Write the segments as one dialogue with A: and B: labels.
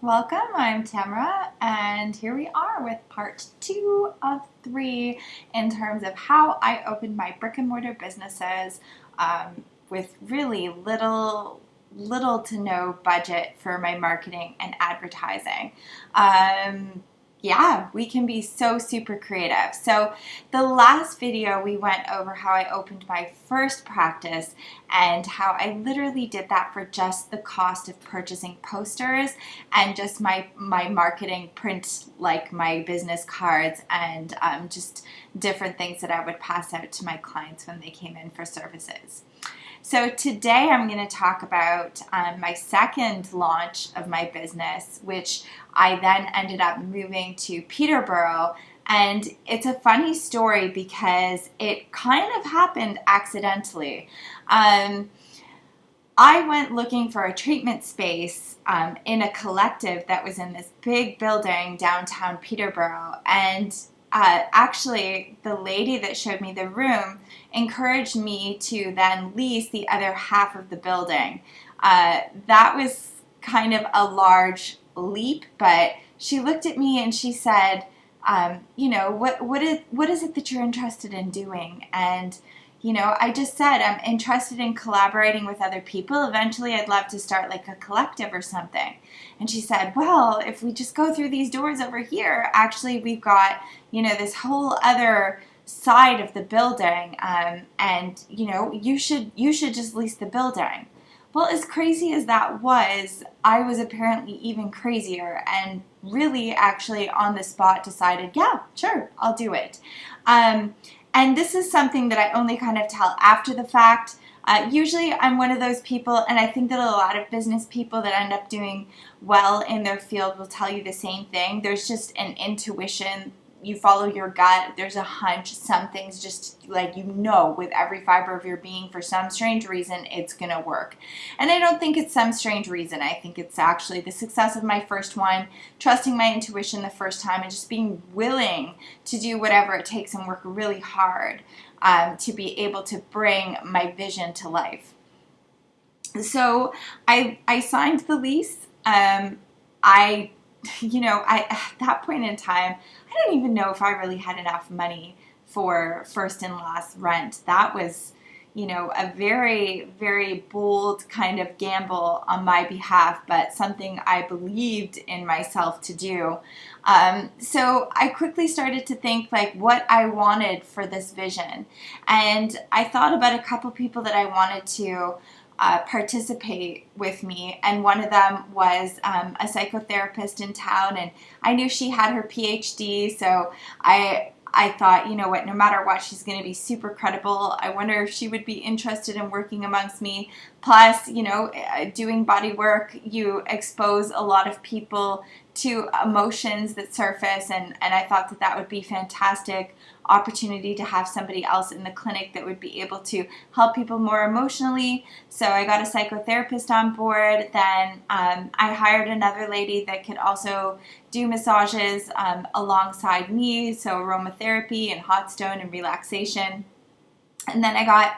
A: Welcome, I'm Tamara, and here we are with part 2 of 3 in terms of how I opened my brick and mortar businesses with really little to no budget for my marketing and advertising. Yeah, we can be so super creative. So the last video we went over how I opened my first practice and how I literally did that for just the cost of purchasing posters and just my marketing print, like my business cards and just different things that I would pass out to my clients when they came in for services. So today I'm going to talk about my second launch of my business, which I then ended up moving to Peterborough. And it's a funny story because it kind of happened accidentally. I went looking for a treatment space in a collective that was in this big building downtown Peterborough. And actually, the lady that showed me the room encouraged me to then lease the other half of the building. That was kind of a large leap, but she looked at me and she said, what is it that you're interested in doing? And I just said, I'm interested in collaborating with other people. Eventually, I'd love to start like a collective or something. And she said, well, if we just go through these doors over here, actually, we've got, this whole other side of the building. And you should just lease the building. Well, as crazy as that was, I was apparently even crazier and really actually on the spot decided, yeah, sure, I'll do it. And this is something that I only kind of tell after the fact. Usually I'm one of those people, and I think that a lot of business people that end up doing well in their field will tell you the same thing. There's just an intuition. You follow your gut. There's a hunch. Some things just like with every fiber of your being, for some strange reason, it's going to work. And I don't think it's some strange reason. I think it's actually the success of my first one, trusting my intuition the first time, and just being willing to do whatever it takes and work really hard to be able to bring my vision to life. So I signed the lease. I at that point in time, I don't even know if I really had enough money for first and last rent. That was, a very, very bold kind of gamble on my behalf, but something I believed in myself to do. So I quickly started to think like what I wanted for this vision. And I thought about a couple people that I wanted to participate with me, and one of them was a psychotherapist in town, and I knew she had her PhD, so I thought, no matter what, she's going to be super credible. I wonder if she would be interested in working amongst me. Plus, doing body work, you expose a lot of people to emotions that surface, and I thought that would be fantastic opportunity to have somebody else in the clinic that would be able to help people more emotionally. So I got a psychotherapist on board. Then I hired another lady that could also do massages alongside me, so aromatherapy and hot stone and relaxation. And then I got,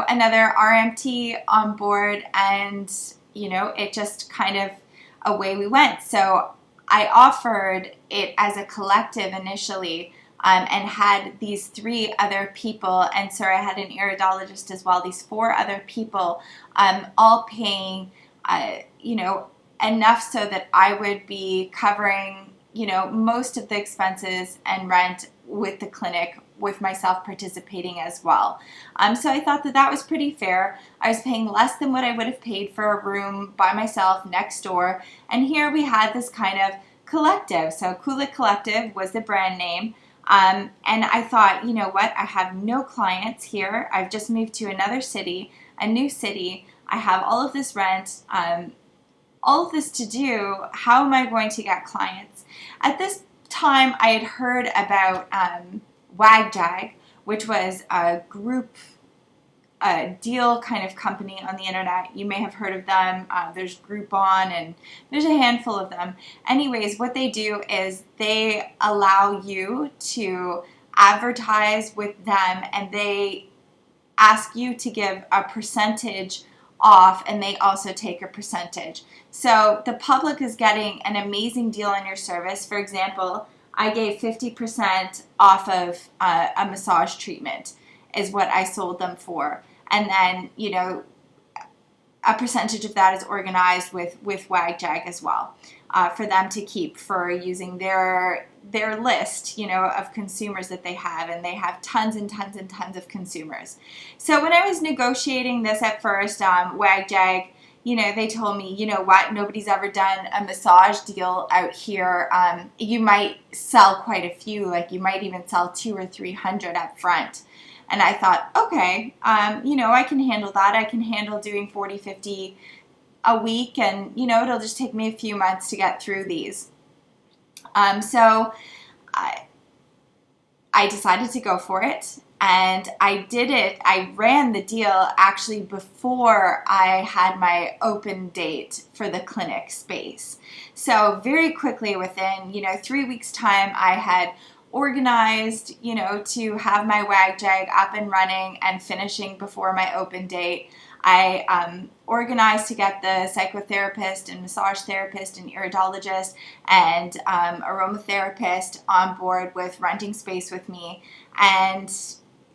A: another RMT on board, and, it just kind of away we went. So I offered it as a collective initially, and had these 3 other people, and so I had an iridologist as well, these 4 other people, all paying, enough so that I would be covering, most of the expenses and rent with the clinic, with myself participating as well. So I thought that was pretty fair. I was paying less than what I would have paid for a room by myself next door, and here we had this kind of collective. So Kulik Collective was the brand name. And I thought, I have no clients here. I've just moved to another city, a new city. I have all of this rent, all of this to do. How am I going to get clients? At this time, I had heard about WagJag, which was a group deal kind of company on the internet. You may have heard of them. There's Groupon, and there's a handful of them. Anyways, what they do is they allow you to advertise with them, and they ask you to give a percentage off, and they also take a percentage. So the public is getting an amazing deal on your service. For example, I gave 50% off of a massage treatment is what I sold them for. And then, a percentage of that is organized with WagJag as well, for them to keep for using their list, of consumers that they have, and they have tons and tons and tons of consumers. So when I was negotiating this at first, WagJag, they told me, what, nobody's ever done a massage deal out here. You might sell quite a few, like you might even sell 200 or 300 up front. And I thought, okay, I can handle that. I can handle doing 40, 50 a week, and, it'll just take me a few months to get through these. So I decided to go for it, and I did it. I ran the deal actually before I had my open date for the clinic space. So very quickly, within, 3 weeks' time, I had organized, to have my WagJag up and running and finishing before my open date. I organized to get the psychotherapist and massage therapist and iridologist and aromatherapist on board with renting space with me. And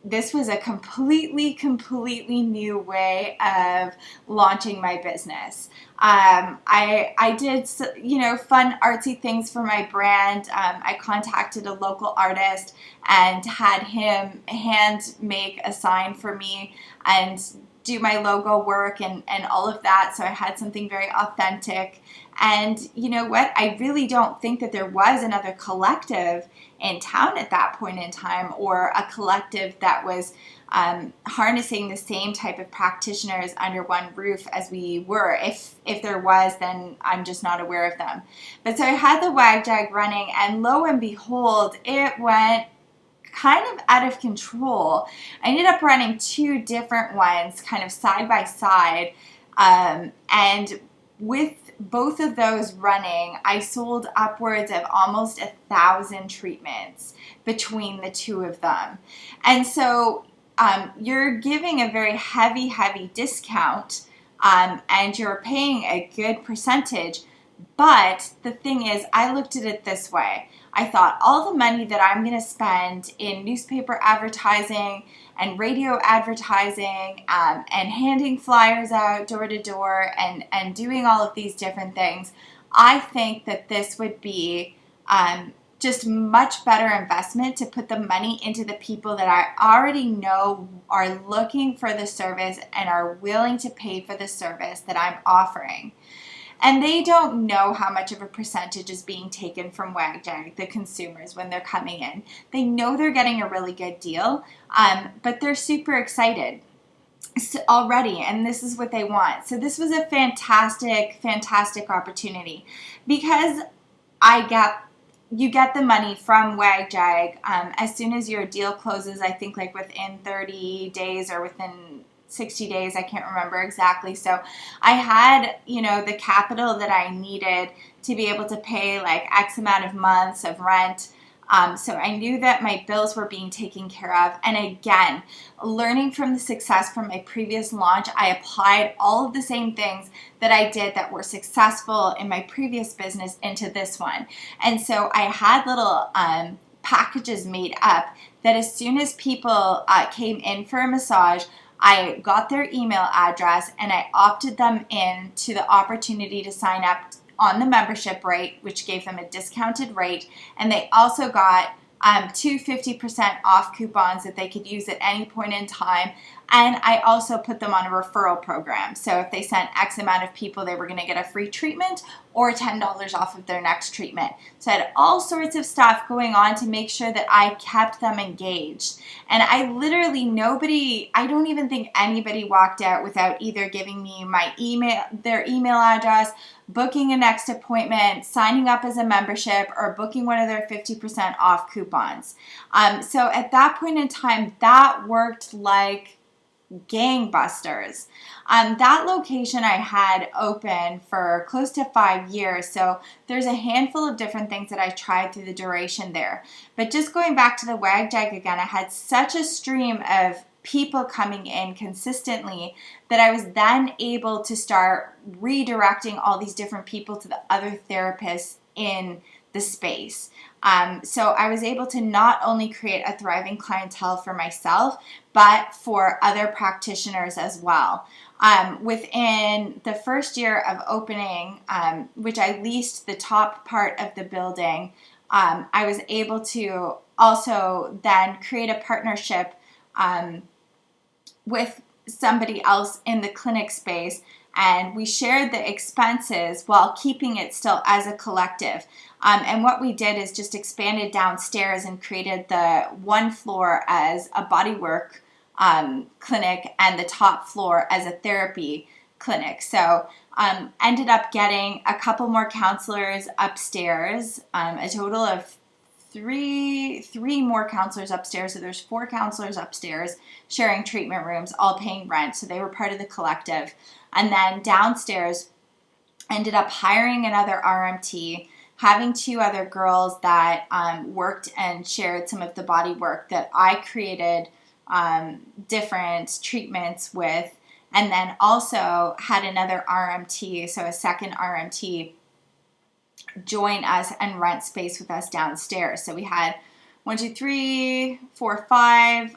A: this was a completely new way of launching my business. I did, fun artsy things for my brand. I contacted a local artist and had him hand make a sign for me and do my logo work and all of that. So I had something very authentic. And you know what? I really don't think that there was another collective in town at that point in time, or a collective that was harnessing the same type of practitioners under one roof as we were. If there was, then I'm just not aware of them. But so I had the WagJag running, and lo and behold, it went kind of out of control. I ended up running 2 different ones kind of side by side, and with both of those running, I sold upwards of almost 1,000 treatments between the 2 of them. And so you're giving a very heavy discount, and you're paying a good percentage. But the thing is, I looked at it this way. I thought, all the money that I'm going to spend in newspaper advertising and radio advertising, and handing flyers out door to door, and doing all of these different things, I think that this would be just much better investment to put the money into the people that I already know are looking for the service and are willing to pay for the service that I'm offering. And they don't know how much of a percentage is being taken from WagJag, the consumers, when they're coming in. They know they're getting a really good deal, but they're super excited already, and this is what they want. So this was a fantastic opportunity, because you get the money from WagJag as soon as your deal closes. I think like within 30 days or within 60 days, I can't remember exactly. So I had, the capital that I needed to be able to pay like X amount of months of rent. So I knew that my bills were being taken care of. And again, learning from the success from my previous launch, I applied all of the same things that I did that were successful in my previous business into this one. And so I had little packages made up that as soon as people came in for a massage, I got their email address and I opted them in to the opportunity to sign up on the membership rate, which gave them a discounted rate. And they also got 2 50% off coupons that they could use at any point in time. And I also put them on a referral program. So if they sent X amount of people, they were going to get a free treatment or $10 off of their next treatment. So I had all sorts of stuff going on to make sure that I kept them engaged. And I don't even think anybody walked out without either giving me their email address, booking a next appointment, signing up as a membership, or booking one of their 50% off coupons. So at that point in time, that worked like gangbusters. That location I had open for close to 5 years, so there's a handful of different things that I tried through the duration there. But just going back to the WagJag again, I had such a stream of people coming in consistently that I was then able to start redirecting all these different people to the other therapists in the space. So I was able to not only create a thriving clientele for myself, but for other practitioners as well. Within the first year of opening, which I leased the top part of the building, I was able to also then create a partnership with somebody else in the clinic space, and we shared the expenses while keeping it still as a collective. And what we did is just expanded downstairs and created the one floor as a bodywork clinic and the top floor as a therapy clinic. So ended up getting a couple more counselors upstairs, a total of three more counselors upstairs. So there's 4 counselors upstairs sharing treatment rooms, all paying rent. So they were part of the collective. And then downstairs ended up hiring another RMT, having 2 other girls that worked and shared some of the body work that I created different treatments with, and then also had another RMT, so a second RMT, join us and rent space with us downstairs. So we had 1, 2, 3, 4, 5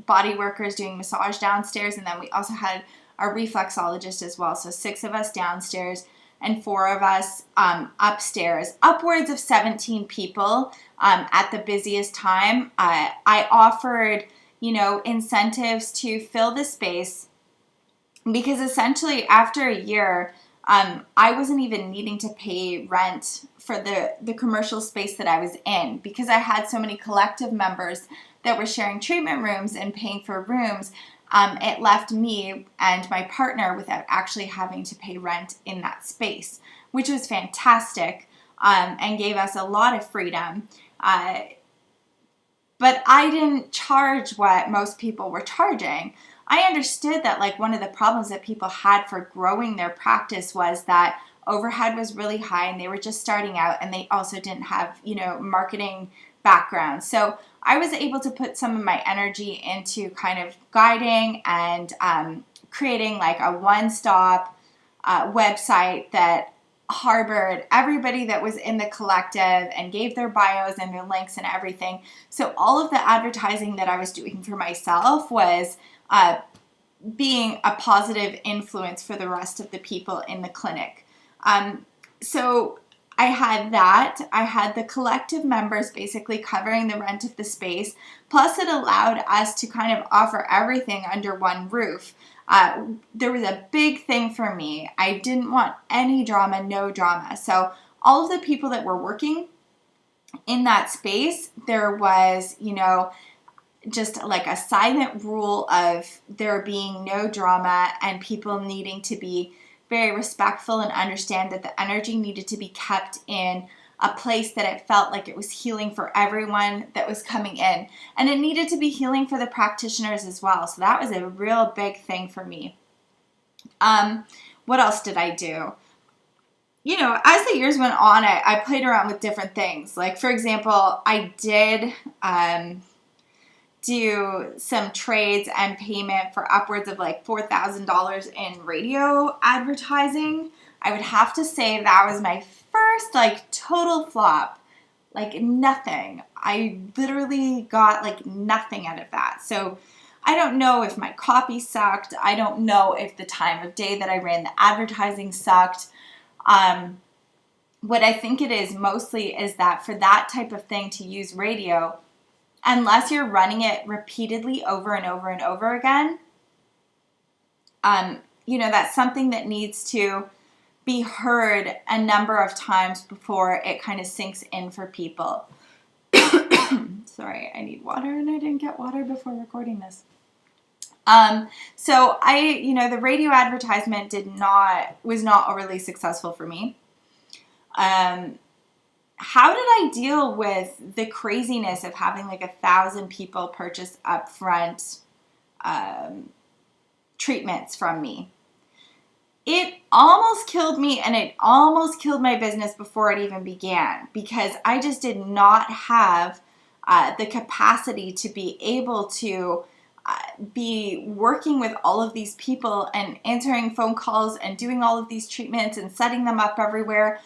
A: body workers doing massage downstairs, and then we also had a reflexologist as well. So 6 of us downstairs and 4 of us upstairs, upwards of 17 people at the busiest time. I offered, incentives to fill the space, because essentially after a year, I wasn't even needing to pay rent for the commercial space that I was in, because I had so many collective members that were sharing treatment rooms and paying for rooms. It left me and my partner without actually having to pay rent in that space, which was fantastic and gave us a lot of freedom. But I didn't charge what most people were charging. I understood that one of the problems that people had for growing their practice was that overhead was really high and they were just starting out, and they also didn't have, marketing background. So I was able to put some of my energy into kind of guiding and creating a one-stop website that harbored everybody that was in the collective and gave their bios and their links and everything. So all of the advertising that I was doing for myself was being a positive influence for the rest of the people in the clinic. So I had that. I had the collective members basically covering the rent of the space. Plus it allowed us to kind of offer everything under one roof. There was a big thing for me. I didn't want any drama, no drama. So all of the people that were working in that space, there was, just a silent rule of there being no drama and people needing to be very respectful and understand that the energy needed to be kept in a place that it felt like it was healing for everyone that was coming in. And it needed to be healing for the practitioners as well. So that was a real big thing for me. What else did I do? As the years went on, I played around with different things. For example, I did do some trades and payment for upwards of $4,000 in radio advertising. I would have to say that was my first total flop. Nothing. I literally got nothing out of that. So I don't know if my copy sucked. I don't know if the time of day that I ran the advertising sucked. What I think it is mostly is that for that type of thing to use radio, unless you're running it repeatedly over and over and over again, that's something that needs to be heard a number of times before it kind of sinks in for people. Sorry, I need water and I didn't get water before recording this. So the radio advertisement was not overly successful for me. How did I deal with the craziness of having 1,000 people purchase upfront treatments from me? It almost killed me, and it almost killed my business before it even began, because I just did not have the capacity to be able to be working with all of these people and answering phone calls and doing all of these treatments and setting them up everywhere.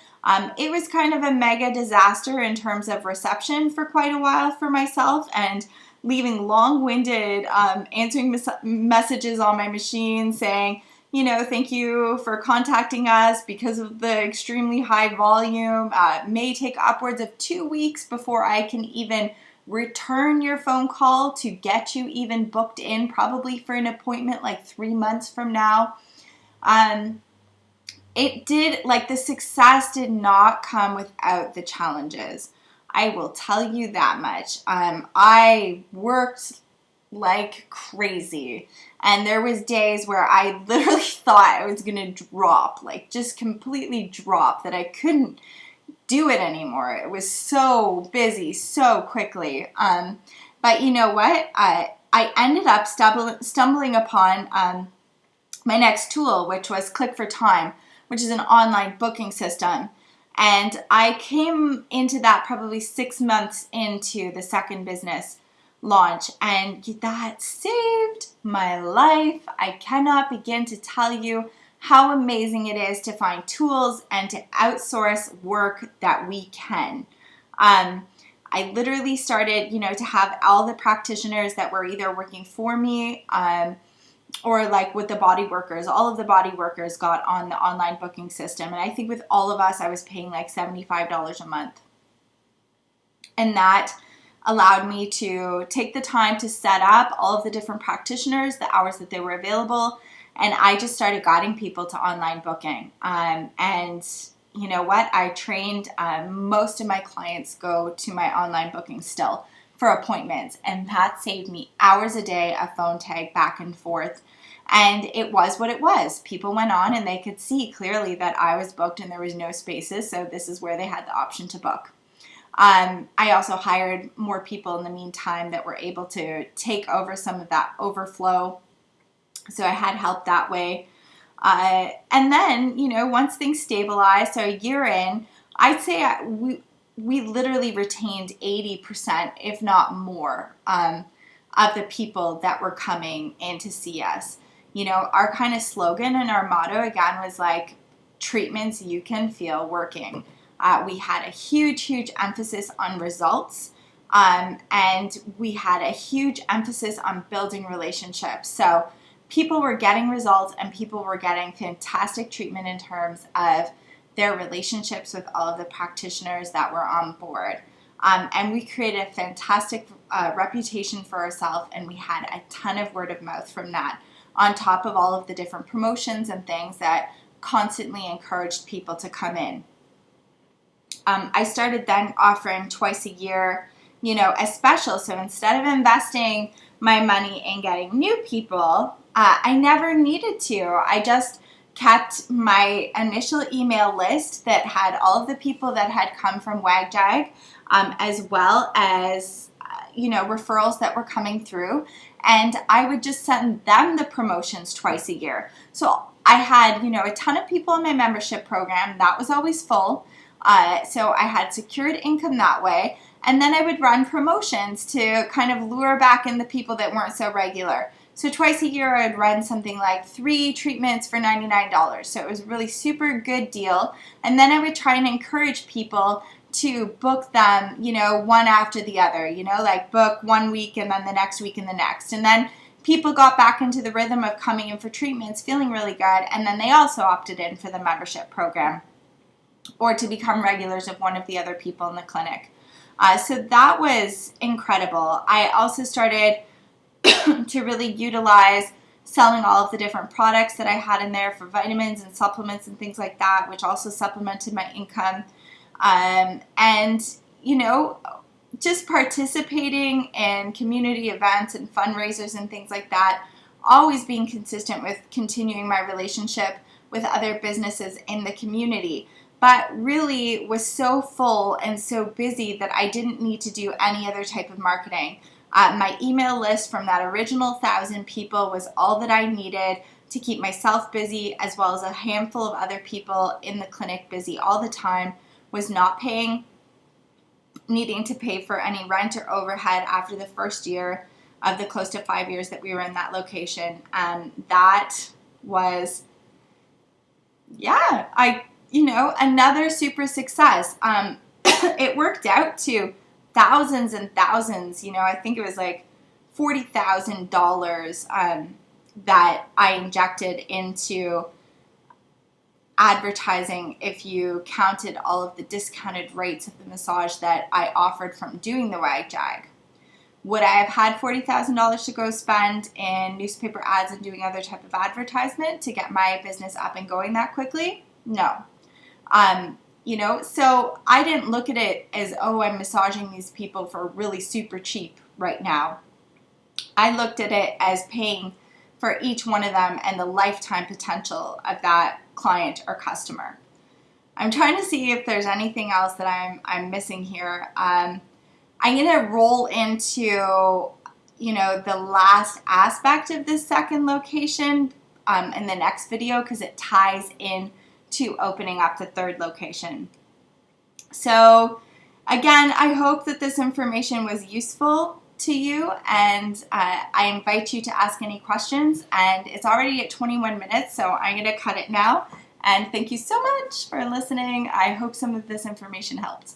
A: It was kind of a mega disaster in terms of reception for quite a while for myself, and leaving long-winded answering messages on my machine saying, thank you for contacting us because of the extremely high volume. May take upwards of 2 weeks before I can even return your phone call to get you even booked in, probably for an appointment like 3 months from now. The success did not come without the challenges. I will tell you that much. I worked like crazy, and there was days where I literally thought I was going to drop, like just completely drop, that I couldn't do it anymore. It was so busy so quickly. But you know what? I ended up stumbling upon my next tool, which was Click for Time, which is an online booking system. And I came into that probably 6 months into the second business launch, and that saved my life. I cannot begin to tell you how amazing it is to find tools and to outsource work that we can. I literally started, to have all the practitioners that were either working for me or like with the body workers. All of the body workers got on the online booking system. And I think with all of us, I was paying like $75 a month. And that allowed me to take the time to set up all of the different practitioners, the hours that they were available, and I just started guiding people to online booking. And you know what? I trained most of my clients go to my online booking still for appointments, and that saved me hours a day of phone tag back and forth. And it was what it was. People went on and they could see clearly that I was booked and there was no spaces, so this is where they had the option to book. I also hired more people in the meantime that were able to take over some of that overflow. So I had help that way. And then, once things stabilized, so a year in, I'd say we literally retained 80%, if not more, of the people that were coming in to see us. Our kind of slogan and our motto, again, was like, treatments you can feel working. We had a huge emphasis on results, and we had a huge emphasis on building relationships. So people were getting results, and people were getting fantastic treatment in terms of their relationships with all of the practitioners that were on board. And we created a fantastic reputation for ourselves, and we had a ton of word of mouth from that, on top of all of the different promotions and things that constantly encouraged people to come in. I started then offering twice a year, a special. So instead of investing my money in getting new people, I never needed to. I just kept my initial email list that had all of the people that had come from WagJag, as well as, referrals that were coming through. And I would just send them the promotions twice a year. So I had, a ton of people in my membership program. That was always full. So I had secured income that way. And then I would run promotions to kind of lure back in the people that weren't so regular. So twice a year, I'd run something like 3 treatments for $99. So it was a really super good deal. And then I would try and encourage people to book them, one after the other, like book 1 week and then the next week and the next. And then people got back into the rhythm of coming in for treatments, feeling really good. And then they also opted in for the membership program, or to become regulars of one of the other people in the clinic. So that was incredible. I also started to really utilize selling all of the different products that I had in there for vitamins and supplements and things like that, which also supplemented my income. And, just participating in community events and fundraisers and things like that, always being consistent with continuing my relationship with other businesses in the community. But really was so full and so busy that I didn't need to do any other type of marketing. My email list from that original 1,000 people was all that I needed to keep myself busy, as well as a handful of other people in the clinic busy all the time. Was not needing to pay for any rent or overhead after the first year. of the close to 5 years that we were in that location. And that was, another super success. It worked out to thousands and thousands. I think it was like $40,000 that I injected into advertising if you counted all of the discounted rates of the massage that I offered from doing the Wag Jag. Would I have had $40,000 to go spend in newspaper ads and doing other type of advertisement to get my business up and going that quickly? No. So I didn't look at it as, I'm massaging these people for really super cheap right now. I looked at it as paying for each one of them and the lifetime potential of that client or customer. I'm trying to see if there's anything else that I'm missing here. I'm going to roll into, the last aspect of this second location in the next video, because it ties in to opening up the third location. So again, I hope that this information was useful to you, and I invite you to ask any questions. And it's already at 21 minutes, so I'm going to cut it now. And thank you so much for listening. I hope some of this information helped.